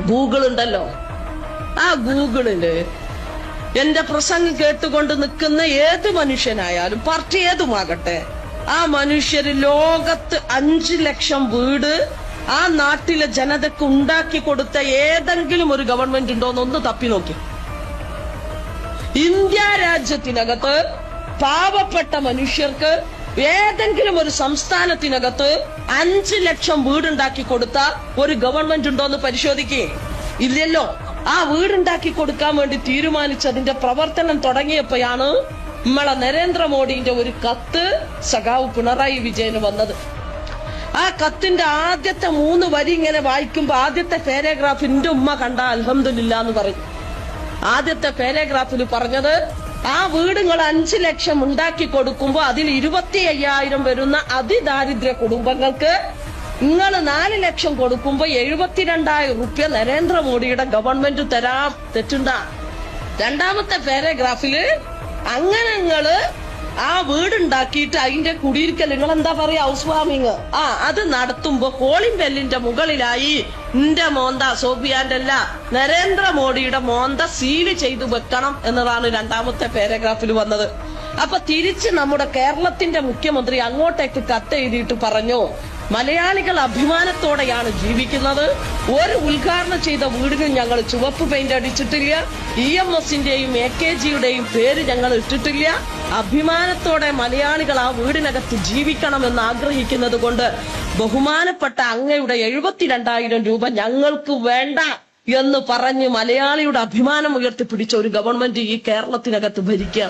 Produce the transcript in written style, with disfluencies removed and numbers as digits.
Google ഉണ്ടല്ലോ, ആ ഗൂഗിളില് എന്റെ പ്രസംഗം കേട്ടുകൊണ്ട് നിൽക്കുന്ന ഏത് മനുഷ്യനായാലും പാർട്ടി ഏതുമാകട്ടെ, ആ മനുഷ്യര് ലോകത്ത് 5 ലക്ഷം വീട് ആ നാട്ടിലെ ജനതക്ക് ഉണ്ടാക്കി കൊടുത്ത ഏതെങ്കിലും ഒരു ഗവൺമെന്റ് ഉണ്ടോന്നൊന്ന് തപ്പി നോക്കി. ഇന്ത്യ രാജ്യത്തിനകത്ത് പാവപ്പെട്ട മനുഷ്യർക്ക് ഏതെങ്കിലും ഒരു സംസ്ഥാനത്തിനകത്ത് 5 ലക്ഷം വീടുണ്ടാക്കി കൊടുത്ത ഒരു ഗവൺമെന്റ് ഉണ്ടോന്ന് പരിശോധിക്കേ. ഇല്ലല്ലോ. ആ വീടുണ്ടാക്കി കൊടുക്കാൻ വേണ്ടി തീരുമാനിച്ചതിന്റെ പ്രവർത്തനം തുടങ്ങിയപ്പോഴാണ് നമ്മളെ നരേന്ദ്രമോദിന്റെ ഒരു കത്ത് സഖാവ് പിണറായി വിജയന് വന്നത്. ആ കത്തിന്റെ ആദ്യത്തെ 3 വരി ഇങ്ങനെ വായിക്കുമ്പോ ആദ്യത്തെ പാരഗ്രാഫ് എന്റെ ഉമ്മ കണ്ട അൽഹംദുലില്ലാ എന്ന് പറയും. ആദ്യത്തെ പാരഗ്രാഫിൽ പറഞ്ഞത്, ആ വീടുകൾ 5 ലക്ഷം ഉണ്ടാക്കി കൊടുക്കുമ്പോ അതിൽ 25,000 വരുന്ന അതിദാരിദ്ര്യ കുടുംബങ്ങൾക്ക് നിങ്ങൾ 4 ലക്ഷം കൊടുക്കുമ്പോ 72,000 റുപ്യ നരേന്ദ്രമോദിയുടെ ഗവൺമെന്റ് തരാം. തെറ്റുണ്ടാ? രണ്ടാമത്തെ പാരഗ്രാഫില് അങ്ങനെ നിങ്ങള് ആ വീടുണ്ടാക്കിയിട്ട് അതിന്റെ കുടിയിരിക്കൽ നിങ്ങൾ എന്താ പറയാ, ഹൗസ് വാമിങ്, അത് നടത്തുമ്പോ കോളിംഗ് ബെല്ലിന്റെ മുകളിലായി നിന്റെ മോന്ത സോഫിയാന്റെ അല്ല നരേന്ദ്രമോദിയുടെ മോന്ത സീല് ചെയ്തു വെക്കണം എന്നതാണ് രണ്ടാമത്തെ പാരഗ്രാഫിൽ വന്നത്. അപ്പൊ തിരിച്ച് നമ്മുടെ കേരളത്തിന്റെ മുഖ്യമന്ത്രി അങ്ങോട്ടേക്ക് കത്തെഴുതിയിട്ട് പറഞ്ഞു, മലയാളികൾ അഭിമാനത്തോടെയാണ് ജീവിക്കുന്നത്. ഒരു ഉദ്ഘാടനം ചെയ്ത വീടിന് ഞങ്ങൾ ചുവപ്പ് പെയിന്റ് അടിച്ചിട്ടില്ല. EMSന്റെയും AKGയുടെയും പേര് ഞങ്ങൾ ഇട്ടിട്ടില്ല. അഭിമാനത്തോടെ മലയാളികൾ ആ വീടിനകത്ത് ജീവിക്കണമെന്ന് ആഗ്രഹിക്കുന്നത് കൊണ്ട് ബഹുമാനപ്പെട്ട അങ്ങയുടെ 72,000 രൂപ ഞങ്ങൾക്ക് വേണ്ട എന്ന് പറഞ്ഞ് മലയാളിയുടെ അഭിമാനം ഉയർത്തിപ്പിടിച്ച ഒരു ഗവൺമെന്റ് ഈ കേരളത്തിനകത്ത് ഭരിക്കുക.